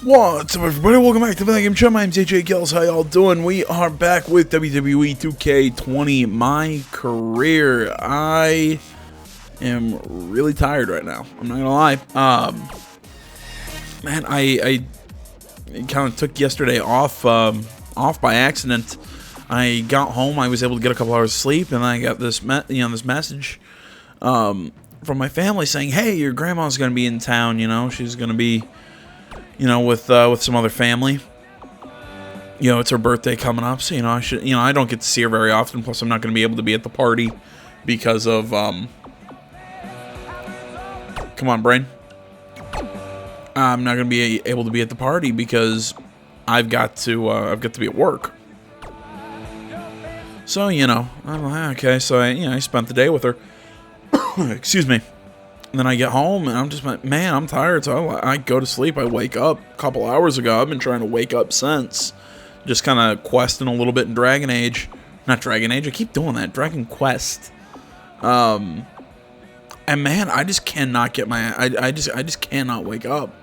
What's up, everybody? Welcome back to the Game Show. My name's AJ Gills. How y'all doing? We are back with WWE 2K20 MyCareer. I am really tired right now. I'm not gonna lie. Man, I kind of took yesterday off by accident. I got home. I was able to get a couple hours of sleep, and then I got this this message from my family saying, "Hey, your grandma's gonna be in town. You know, she's gonna be." With some other family. It's her birthday coming up, so I don't get to see her very often. Plus, I'm not going to be able to be at the party because of come on, brain. I'm not going to be able to be at the party because I've got to be at work. So I'm like, okay. So I spent the day with her. Excuse me. And then I get home, and I'm just like, man, I'm tired, so I go to sleep. I wake up a couple hours ago. I've been trying to wake up since. Just kind of questing a little bit in Dragon Age. Not Dragon Age, I keep doing that. Dragon Quest. And man, I just cannot get I just cannot wake up.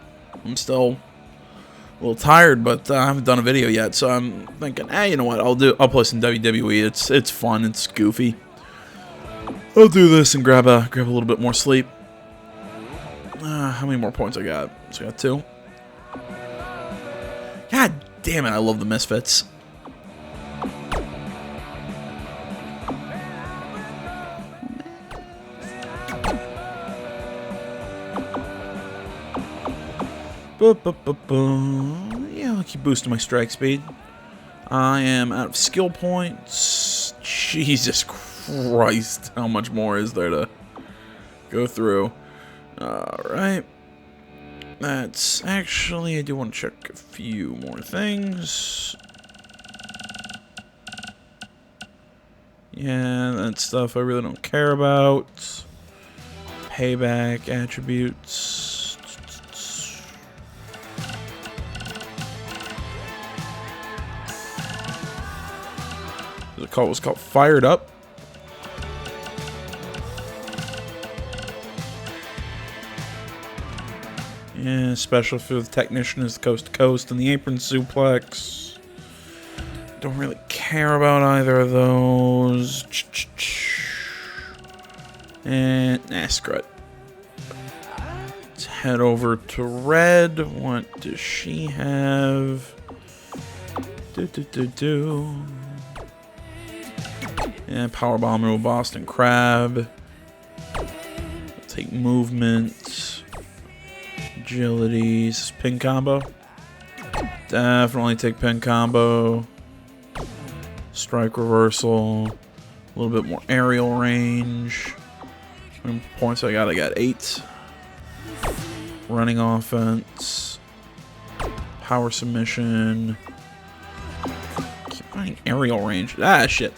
I'm still a little tired, but I haven't done a video yet, so I'm thinking, you know what, I'll play some WWE. It's fun, it's goofy. I'll do this and grab a little bit more sleep. How many more points I got? So I got 2. God damn it, I love the Misfits. Yeah, I'll keep boosting my strike speed. I am out of skill points. Jesus Christ, how much more is there to go through? Alright. That's actually, I do want to check a few more things. Yeah, that stuff I really don't care about. Payback attributes. What's called Fired Up. Yeah, special for the technician is coast to coast and the apron suplex. Don't really care about either of those. And screw it. Let's head over to Red. What does she have? Yeah, powerbomb rule Boston Crab. I'll take movement. Agility, pin combo. Definitely take pin combo. Strike reversal. A little bit more aerial range. How many points I got? I got 8. Running offense. Power submission. Keep finding aerial range. Shit.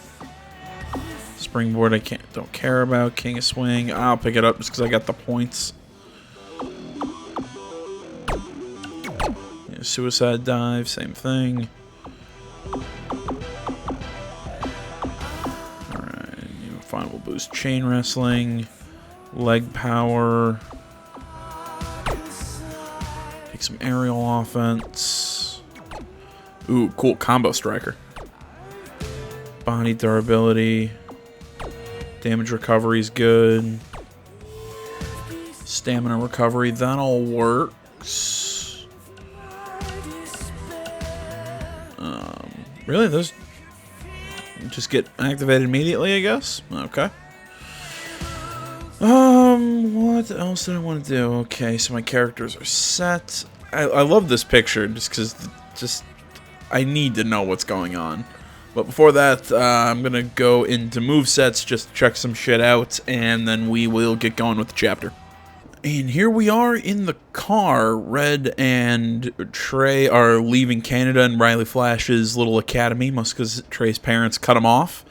Springboard I don't care about. King of Swing. I'll pick it up just because I got the points. Suicide dive, same thing. Alright, fine, we'll boost chain wrestling, leg power, take some aerial offense. Ooh, cool combo striker. Body durability, damage recovery is good. Stamina recovery, that all works. Really? Those just get activated immediately, I guess? Okay. What else did I want to do? Okay, so my characters are set. I love this picture just because I need to know what's going on. But before that, I'm going to go into movesets, just check some shit out, and then we will get going with the chapter. And here we are in the car. Red and Trey are leaving Canada and Riley Flash's little academy, must because Trey's parents cut him off.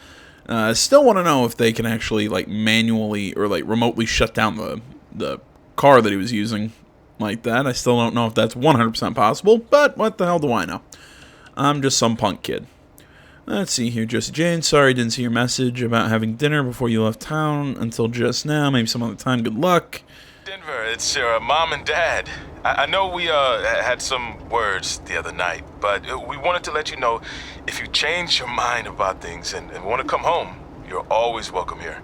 Still want to know if they can actually manually or remotely shut down the car that he was using like that. I still don't know if that's 100% possible, but what the hell do I know? I'm just some punk kid. Let's see here, Josie Jane. Sorry, didn't see your message about having dinner before you left town until just now. Maybe some other time. Good luck. Denver. It's your mom and dad. I know we had some words the other night, but we wanted to let you know if you change your mind about things and want to come home, you're always welcome here.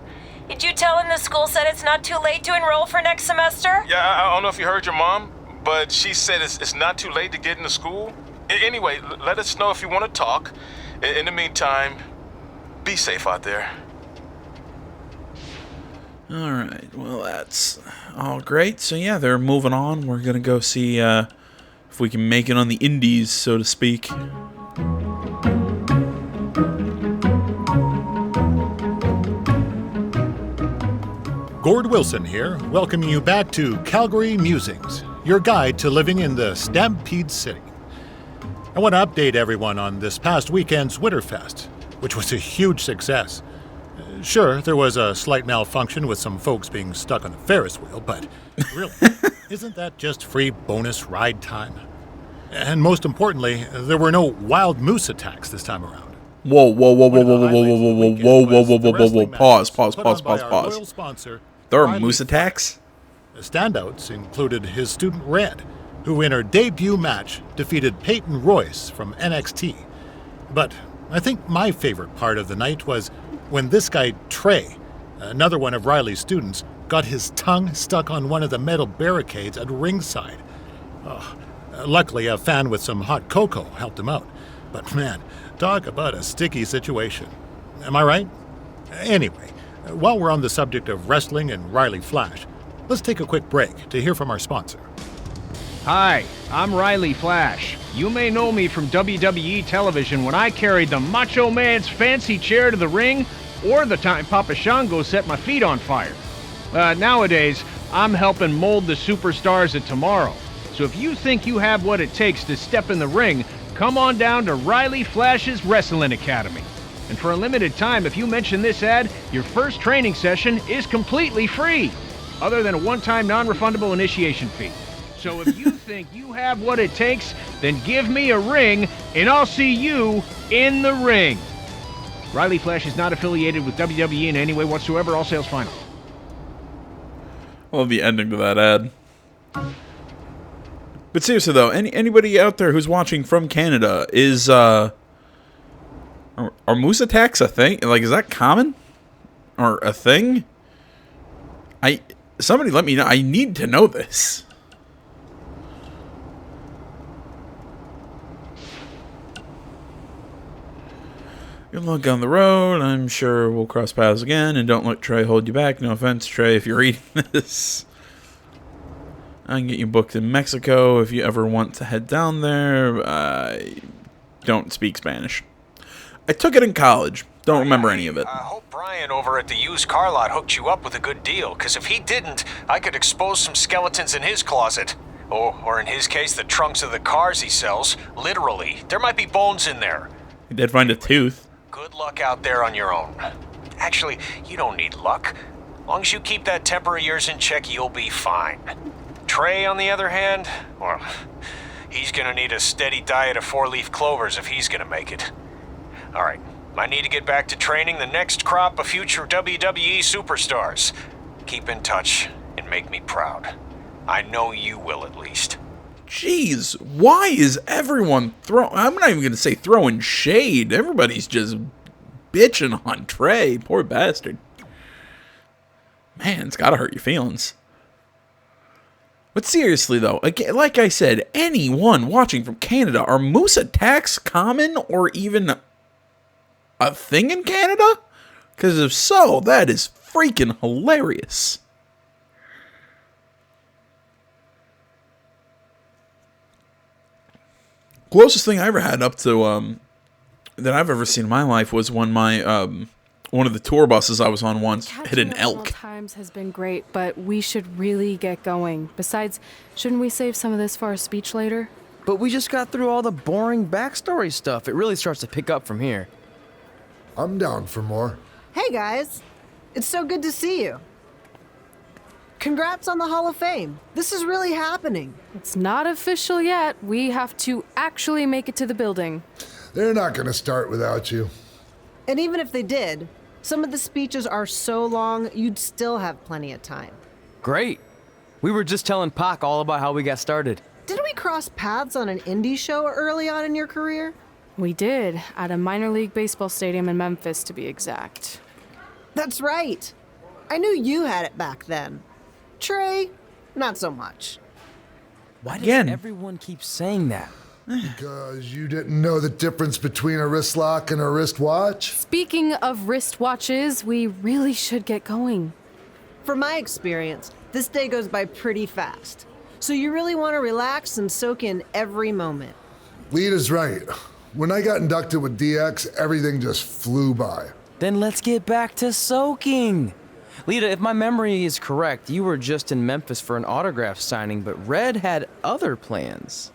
Did you tell him the school said it's not too late to enroll for next semester? Yeah, I don't know if you heard your mom, but she said it's not too late to get into school. Anyway, let us know if you want to talk. In the meantime, be safe out there. All right, well, that's all great. So, yeah, they're moving on. We're going to go see if we can make it on the indies, so to speak. Gord Wilson here, welcoming you back to Calgary Musings, your guide to living in the Stampede City. I want to update everyone on this past weekend's Winterfest, which was a huge success. Sure, there was a slight malfunction with some folks being stuck on the Ferris wheel, but really, isn't that just free bonus ride time? And most importantly, there were no wild moose attacks this time around. Whoa. Pause. There are moose attacks? The standouts included his student Red, who in her debut match defeated Peyton Royce from NXT. But I think my favorite part of the night was when this guy, Trey, another one of Riley's students, got his tongue stuck on one of the metal barricades at ringside. Luckily, a fan with some hot cocoa helped him out. But man, talk about a sticky situation. Am I right? Anyway, while we're on the subject of wrestling and Riley Flash, let's take a quick break to hear from our sponsor. Hi, I'm Riley Flash. You may know me from WWE television when I carried the Macho Man's fancy chair to the ring, or the time Papa Shango set my feet on fire. Nowadays, I'm helping mold the superstars of tomorrow. So if you think you have what it takes to step in the ring, come on down to Riley Flash's Wrestling Academy. And for a limited time, if you mention this ad, your first training session is completely free, other than a one-time non-refundable initiation fee. So if you think you have what it takes, then give me a ring, and I'll see you in the ring. Riley Flash is not affiliated with WWE in any way whatsoever. All sales final. I love the ending to that ad. But seriously, though, anybody out there who's watching from Canada, are moose attacks a thing? Like, is that common? Or a thing? Somebody let me know. I need to know this. Good luck on the road. I'm sure we'll cross paths again. And don't let Trey hold you back. No offense, Trey, if you're reading this. I can get you booked in Mexico if you ever want to head down there. I don't speak Spanish. I took it in college. Don't remember any of it. I hope Brian over at the used car lot hooked you up with a good deal, because if he didn't, I could expose some skeletons in his closet. Or in his case, the trunks of the cars he sells. Literally. There might be bones in there. He did find a tooth. Good luck out there on your own. Actually, you don't need luck. As long as you keep that temper of yours in check, you'll be fine. Trey, on the other hand, well, he's gonna need a steady diet of 4-leaf clovers if he's gonna make it. All right, I need to get back to training the next crop of future WWE superstars. Keep in touch and make me proud. I know you will, at least. Jeez, why is everyone I'm not even going to say throwing shade. Everybody's just bitching on Trey. Poor bastard. Man, it's got to hurt your feelings. But seriously, though, again, like I said, anyone watching from Canada, are moose attacks common or even a thing in Canada? Because if so, that is freaking hilarious. Closest thing I ever had up to that I've ever seen in my life was when my one of the tour buses I was on once hit an elk. Times has been great, but we should really get going. Besides, shouldn't we save some of this for our speech later? But we just got through all the boring backstory stuff. It really starts to pick up from here. I'm down for more. Hey guys, it's so good to see you. Congrats on the Hall of Fame. This is really happening. It's not official yet. We have to actually make it to the building. They're not gonna start without you. And even if they did, some of the speeches are so long, you'd still have plenty of time. Great. We were just telling Pac all about how we got started. Didn't we cross paths on an indie show early on in your career? We did, at a minor league baseball stadium in Memphis, to be exact. That's right. I knew you had it back then. Trey, not so much. Why does everyone keep saying that? Because you didn't know the difference between a wrist lock and a wristwatch? Speaking of wristwatches, we really should get going. From my experience, this day goes by pretty fast. So you really want to relax and soak in every moment. Lita's right. When I got inducted with DX, everything just flew by. Then let's get back to soaking. Lita, if my memory is correct, you were just in Memphis for an autograph signing, but Red had other plans.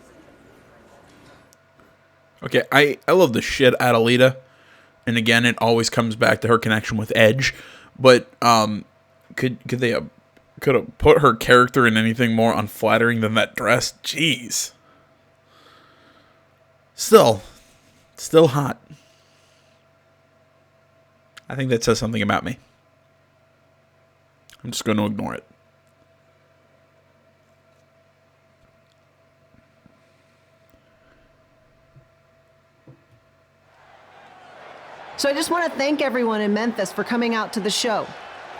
Okay, I love the shit out of Lita. And again, it always comes back to her connection with Edge. But could they have put her character in anything more unflattering than that dress? Jeez. Still hot. I think that says something about me. I'm just going to ignore it. So I just want to thank everyone in Memphis for coming out to the show.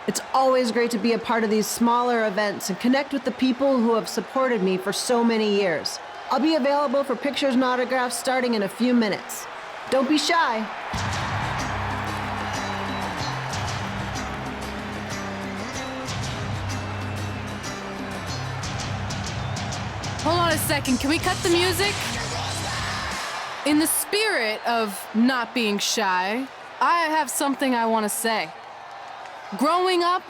It's always great to be a part of these smaller events and connect with the people who have supported me for so many years. I'll be available for pictures and autographs starting in a few minutes. Don't be shy. Hold on a second, can we cut the music? In the spirit of not being shy, I have something I want to say. Growing up,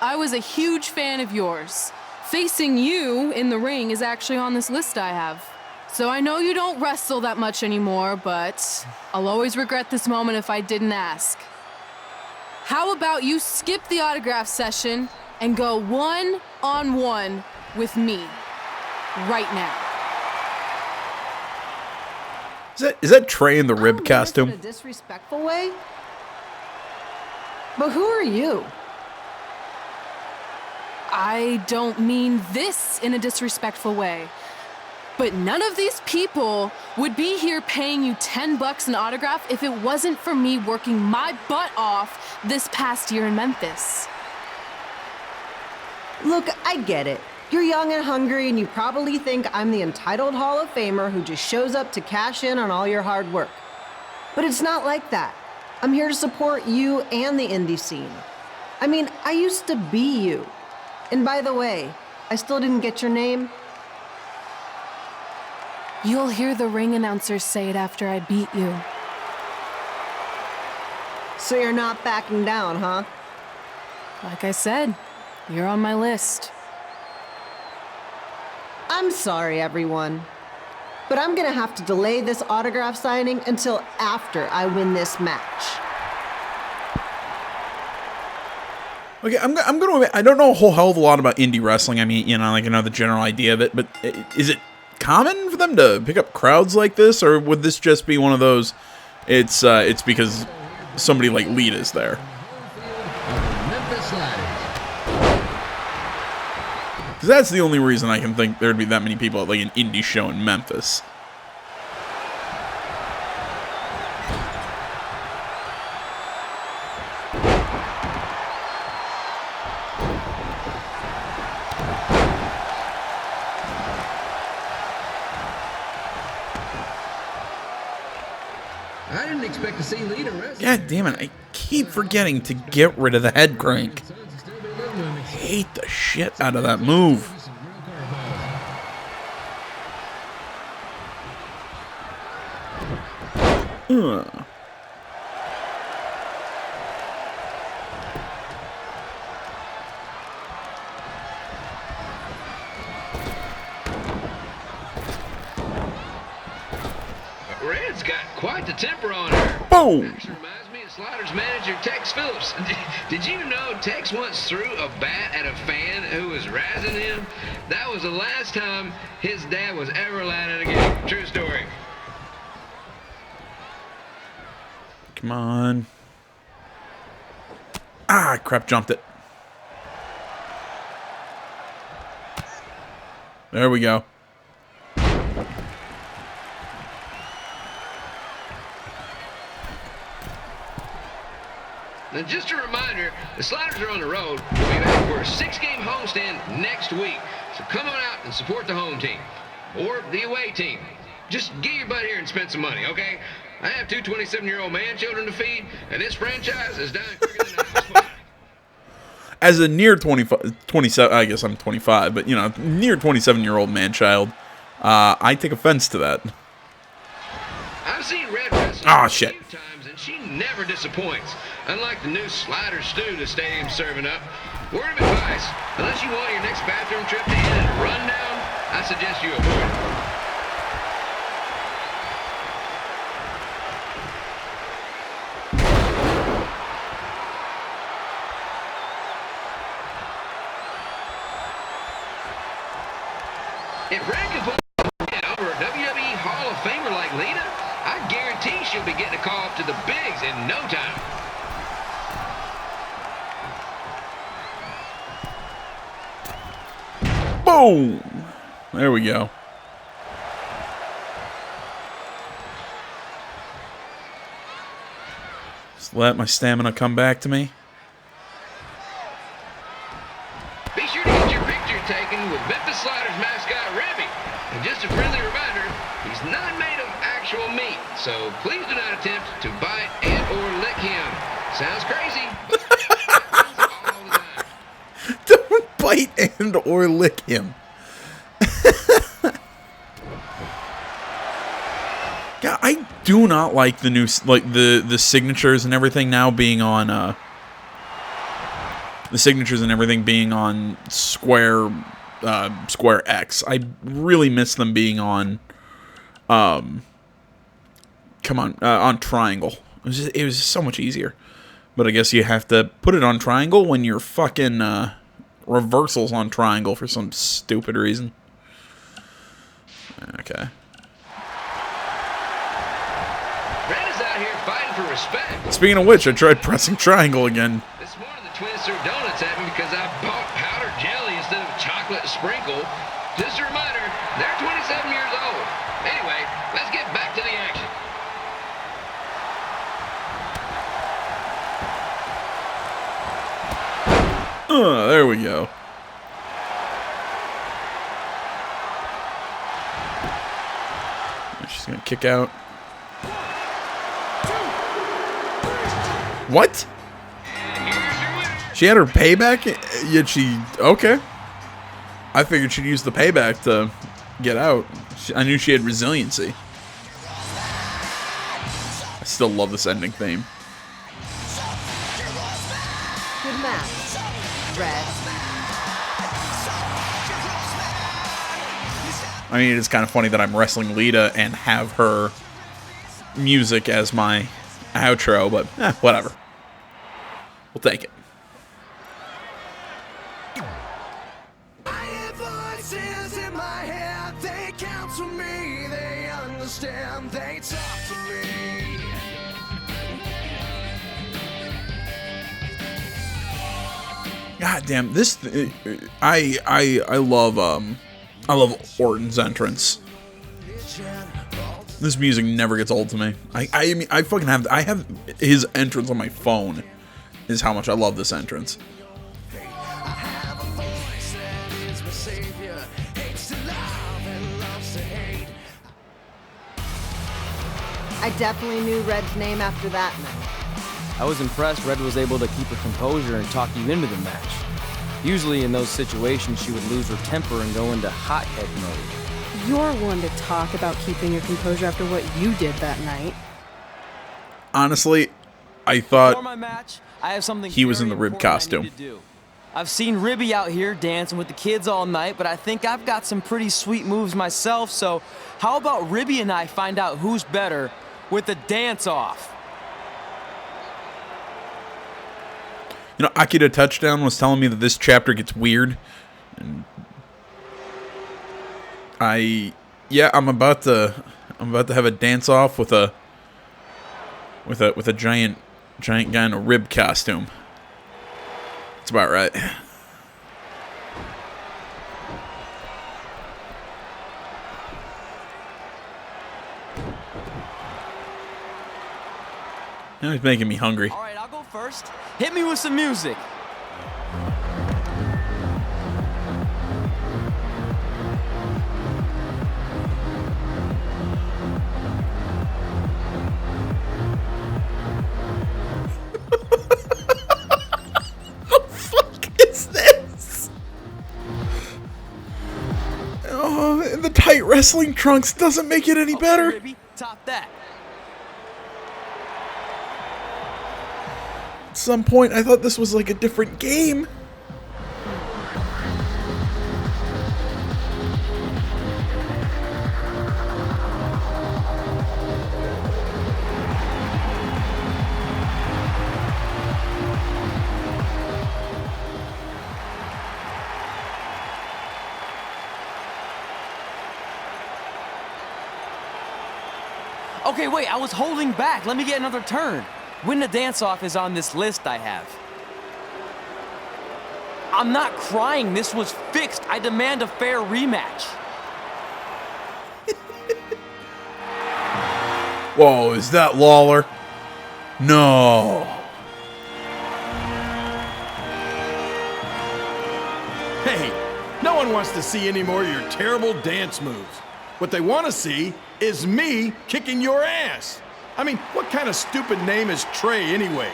I was a huge fan of yours. Facing you in the ring is actually on this list I have. So I know you don't wrestle that much anymore, but I'll always regret this moment if I didn't ask. How about you skip the autograph session and go one-on-one with me right now? Is that Trey in the rib In costume? a disrespectful way? But who are you? I don't mean this in a disrespectful way. But none of these people would be here paying you $10 an autograph if it wasn't for me working my butt off this past year in Memphis. Look, I get it. You're young and hungry, and you probably think I'm the entitled Hall of Famer who just shows up to cash in on all your hard work. But it's not like that. I'm here to support you and the indie scene. I mean, I used to be you. And by the way, I still didn't get your name. You'll hear the ring announcers say it after I beat you. So you're not backing down, huh? Like I said, you're on my list. I'm sorry, everyone. But I'm gonna have to delay this autograph signing until after I win this match. Okay, I'm going to admit, I don't know a whole hell of a lot about indie wrestling. I mean, like I know the general idea of it, but is it common for them to pick up crowds like this, or would this just be one of those, it's because somebody like Lita's there? Because that's the only reason I can think there'd be that many people at like an indie show in Memphis. I didn't expect to see Lita wrestle. God damn it, I keep forgetting to get rid of the head crank. I hate the shit out of that move. Ugh. Red's got quite the temper on her. Boom! Actually reminds me of Slaughter's manager, Tex Phillips. Did you know Tex once threw a bat at a fan who was razzing him? That was the last time his dad was ever allowed in a game. True story. Come on. Ah, crap, jumped it. There we go. Now, just a reminder, the Sliders are on the road. We'll be back for a 6-game homestand next week. So come on out and support the home team. Or the away team. Just get your butt here and spend some money, okay? I have two 27-year-old man-children to feed, and this franchise is dying quicker than a house fire. As a near 27, I guess I'm 25, but, you know, near 27-year-old man-child, I take offense to that. I've seen Red wrestle Ah, a shit. few times, and she never disappoints. Unlike the new slider stew the stadium's serving up. Word of advice, unless you want your next bathroom trip to end in a rundown, I suggest you avoid it. If Red can put over a WWE Hall of Famer like Lita, I guarantee she'll be getting a call up to the bigs in no time. Boom! There we go. Just let my stamina come back to me. Be sure to get your picture taken with Memphis Sliders mascot Ribby. And just a friendly reminder, he's not made of actual meat, so please do not attempt to bite and or lick him. Sounds crazy, but all the time. Don't bite and or lick him. Yeah, I do not like the new, like the signatures and everything now being on the signatures and everything being on Square X. I really miss them being on on Triangle. It was just so much easier. But I guess you have to put it on Triangle when your fucking reversal's on Triangle for some stupid reason. Okay. Red is out here fighting for respect. Speaking of which, I tried pressing Triangle again. This morning the twins threw donuts at me because I bought powdered jelly instead of chocolate sprinkle. Just a reminder, they're 27 years old. Anyway, let's get back to the action. There we go. She's gonna kick out. What? She had her payback, yet she... Okay. I figured she'd use the payback to get out. I knew she had resiliency. I still love this ending theme. Good match, Red. I mean, it's kind of funny that I'm wrestling Lita and have her music as my outro, but whatever. We'll take it. I hear voices in my head, they counsel me, they understand, they talk to me. God damn, this I love Orton's entrance. This music never gets old to me. I mean, I have his entrance on my phone. Is how much I love this entrance. I definitely knew Red's name after that night. I was impressed Red was able to keep her composure and talk you into the match. Usually in those situations, she would lose her temper and go into hothead mode. You're one to talk about keeping your composure after what you did that night. Honestly, I thought Before my match, I have something he was very in the Rib important I costume. need to do. I've seen Ribby out here dancing with the kids all night, but I think I've got some pretty sweet moves myself, so how about Ribby and I find out who's better with the dance-off? You know, Akira Touchdown was telling me that this chapter gets weird. And I'm about to have a dance off with a giant guy in a rib costume. That's about right. Now he's making me hungry. All right, I'll go first. Hit me with some music. What the fuck is this? Oh, the tight wrestling trunks doesn't make it any better. Baby, top that. At some point, I thought this was like a different game. Okay, wait, I was holding back. Let me get another turn. Win the dance-off is on this list I have. I'm not crying. This was fixed. I demand a fair rematch. Whoa, is that Lawler? No. Hey, no one wants to see any more of your terrible dance moves. What they want to see is me kicking your ass. I mean, what kind of stupid name is Trey anyway?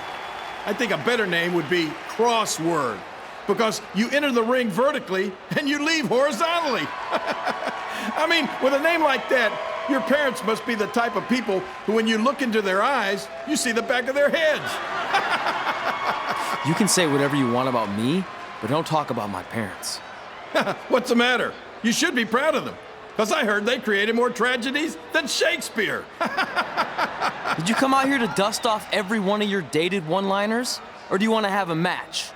I think a better name would be Crossword, because you enter the ring vertically and you leave horizontally. I mean, with a name like that, your parents must be the type of people who, when you look into their eyes, you see the back of their heads. You can say whatever you want about me, but don't talk about my parents. What's the matter? You should be proud of them, because I heard they created more tragedies than Shakespeare. Did you come out here to dust off every one of your dated one-liners? Or do you want to have a match?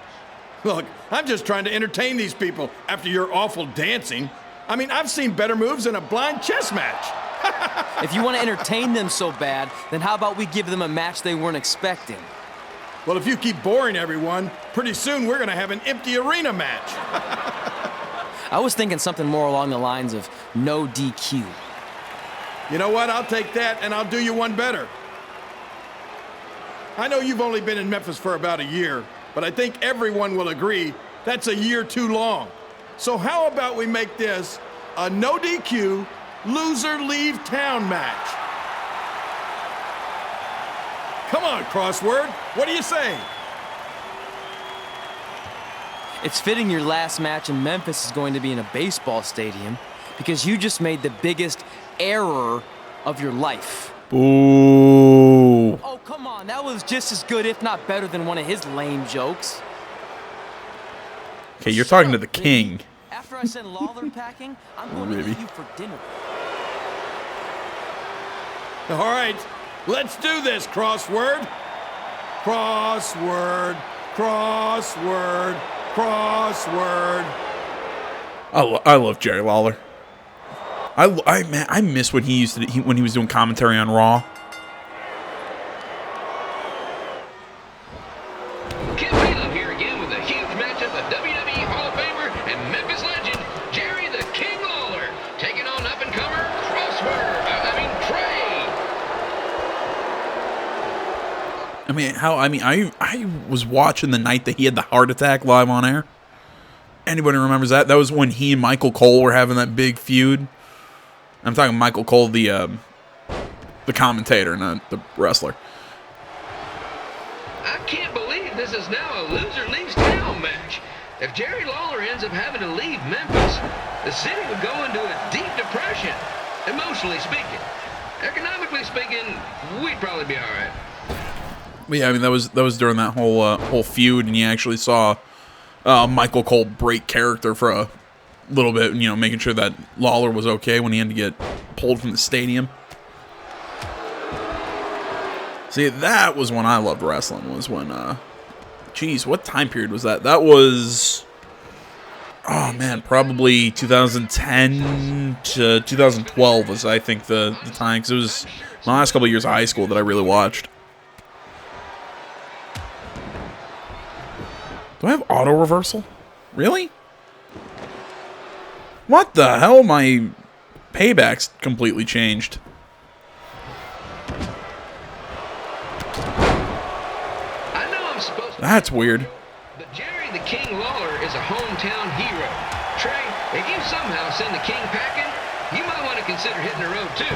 Look, I'm just trying to entertain these people after your awful dancing. I mean, I've seen better moves in a blind chess match. If you want to entertain them so bad, then how about we give them a match they weren't expecting? Well, if you keep boring everyone, pretty soon we're going to have an empty arena match. I was thinking something more along the lines of no DQ. You know what? I'll take that, and I'll do you one better. I know you've only been in Memphis for about a year, but I think everyone will agree that's a year too long. So how about we make this a no DQ, loser leave town match? Come on, Crossword. What do you say? It's fitting your last match in Memphis is going to be in a baseball stadium because you just made the biggest error of your life. Ooh. Oh, come on. That was just as good, if not better, than one of his lame jokes. Okay, you're talking to the king. After I send Lawler packing, I'm going to eat you for dinner. All right, let's do this, Crossword. Crossword, crossword, crossword. I love Jerry Lawler. I miss when he used to when he was doing commentary on Raw. Kid Balaam here again with a huge matchup of WWE Hall of Famer and Memphis legend Jerry the King Lawler taking on up-and-comer Trey. I was watching the night that he had the heart attack live on air. Anybody remembers that? That was when he and Michael Cole were having that big feud. I'm talking Michael Cole, the commentator, not the wrestler. I can't believe this is now a loser leaves town match. If Jerry Lawler ends up having to leave Memphis, the city would go into a deep depression, emotionally speaking. Economically speaking, we'd probably be all right. But yeah, I mean that was during that whole feud, and you actually saw Michael Cole break character for a little bit, making sure that Lawler was okay when he had to get pulled from the stadium. See, that was when I loved wrestling, was when, geez, what time period was that? That was, oh man, probably 2010 to 2012 was, I think, the time, because it was my last couple of years of high school that I really watched. Do I have auto reversal? Really? What the hell? My payback's completely changed. That's weird. But Jerry the King Lawler is a hometown hero. Trey, if you somehow send the King packing, you might want to consider hitting the road too,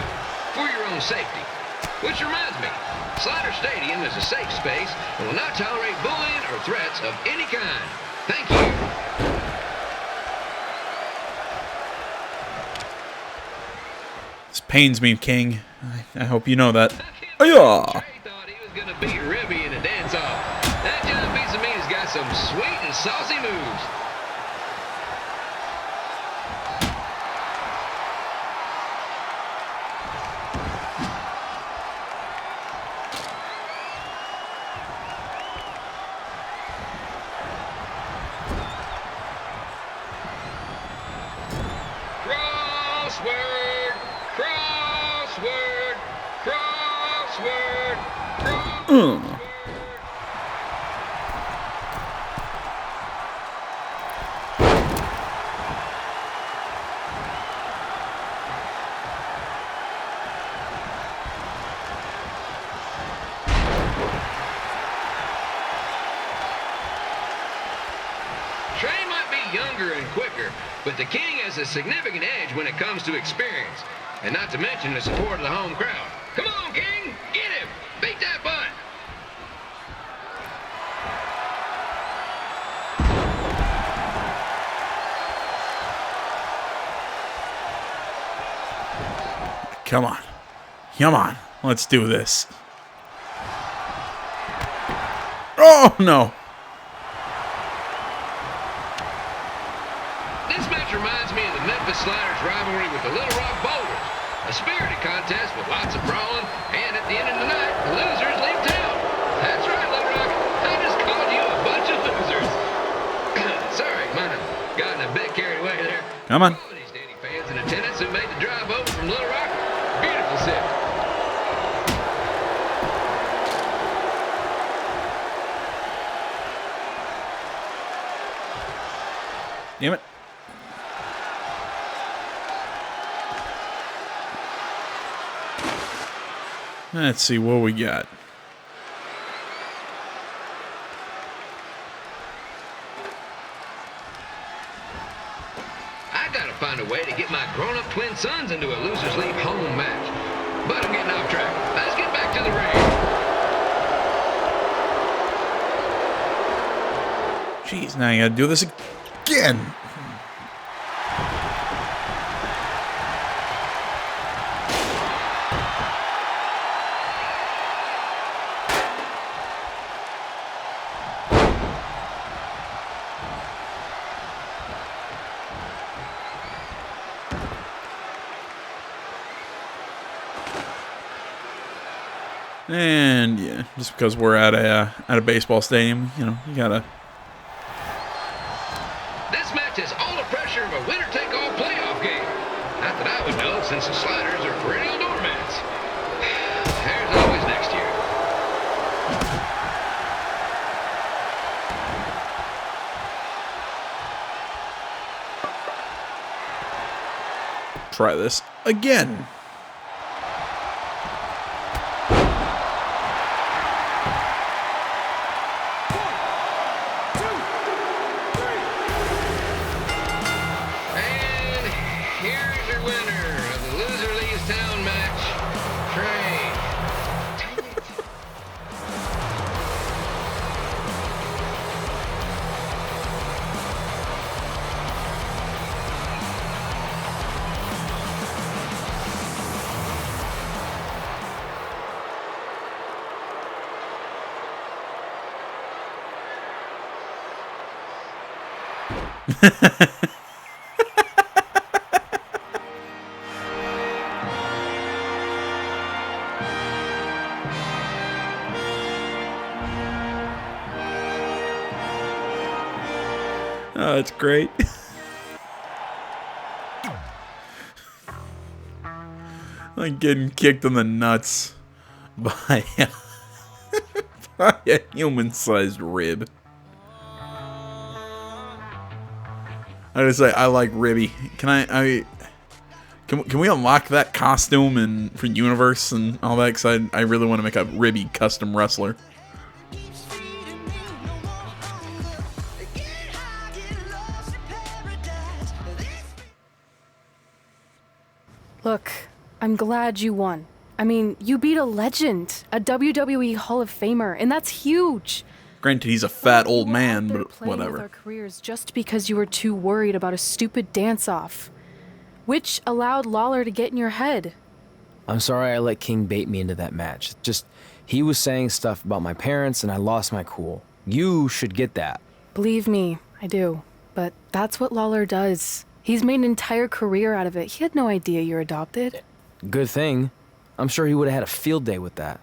for your own safety. Which reminds me, Slider Stadium is a safe space and will not tolerate bullying or threats of any kind. Thank you. This pains me, King. I hope you know that. Oh yeah. Trey thought he was going to beat Ribby in a dance-off. That John Piece of Meat has got some sweet and saucy moves. Crossword, crossword, crossword, crossword. Trey might be younger and quicker, but the King has a significant edge when it comes to experience, and not to mention the support of the home crowd. Come on, King, get him! Beat that butt! Come on. Come on. Let's do this. Oh, no. This match reminds me of the Memphis Sliders rivalry with the Little Rock Boulders. A spirited contest with lots of brawling, and at the end of the night, the losers leave town. That's right, Little Rock. I just called you a bunch of losers. Sorry, might have gotten a bit carried away there. Come on. All of these Danny fans in attendance who made the drive over from Little Rock. Beautiful city. Damn it. Let's see what we got. I gotta find a way to get my grown-up twin sons into a losers league home match. But I'm getting off track. Let's get back to the ring. Jeez, now you gotta do this again. And yeah, just because we're at a baseball stadium, you know, you gotta. This match has all the pressure of a winner-take-all playoff game. Not that I would know, since the Sliders are perennial doormats. There's always next year. Try this again. And here's your winner of the Loser Leaves Town match, Trey. Oh, that's great. Like getting kicked in the nuts by by a human-sized rib. I just say I like Ribby. Can we unlock that costume and for Universe and all that? Because I really want to make a Ribby custom wrestler. Look, I'm glad you won. I mean, you beat a legend, a WWE Hall of Famer, and that's huge. Granted, he's a fat old man, They're but playing with our whatever. careers just because you were too worried about a stupid dance-off, which allowed Lawler to get in your head. I'm sorry I let King bait me into that match. Just, he was saying stuff about my parents and I lost my cool. You should get that. Believe me, I do. But that's what Lawler does. He's made an entire career out of it. He had no idea you're adopted. Good thing. I'm sure he would have had a field day with that.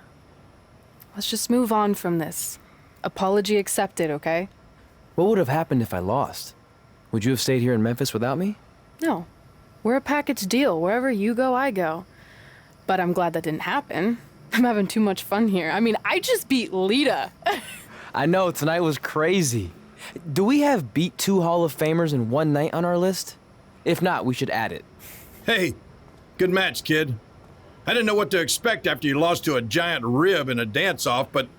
Let's just move on from this. Apology accepted, okay? What would have happened if I lost? Would you have stayed here in Memphis without me? No. We're a package deal. Wherever you go, I go. But I'm glad that didn't happen. I'm having too much fun here. I mean, I just beat Lita. I know, tonight was crazy. Do we have beat 2 Hall of Famers in one night on our list? If not, we should add it. Hey, good match, kid. I didn't know what to expect after you lost to a giant rib in a dance-off, but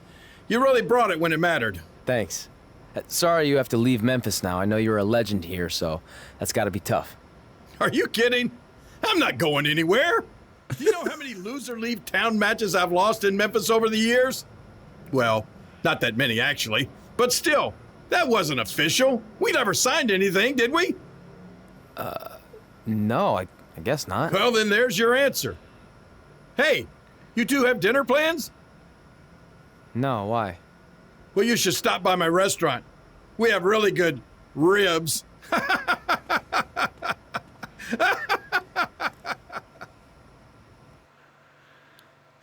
you really brought it when it mattered. Thanks. Sorry you have to leave Memphis now. I know you're a legend here, so that's gotta be tough. Are you kidding? I'm not going anywhere. Do you know how many loser leave town matches I've lost in Memphis over the years? Well, not that many actually, but still, that wasn't official. We never signed anything, did we? No, I guess not. Well, then there's your answer. Hey, you two have dinner plans? No, why? Well, you should stop by my restaurant. We have really good ribs.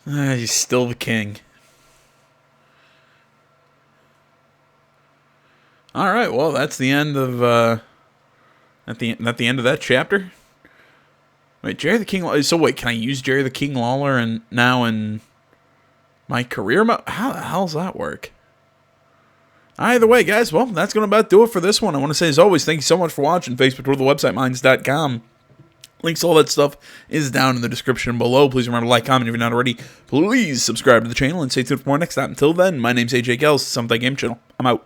He's still the king. All right, well, that's the end of at the end of that chapter. Wait, Jerry the King. So wait, can I use Jerry the King Lawler and now in my career mode? How the hell does that work? Either way, guys, well, that's going to about do it for this one. I want to say, as always, thank you so much for watching. Facebook, Twitter, the website, minds.com. Links to all that stuff is down in the description below. Please remember to like, comment if you're not already. Please subscribe to the channel and stay tuned for more next time. Until then, my name's AJ Gels, Something Game Channel. I'm out.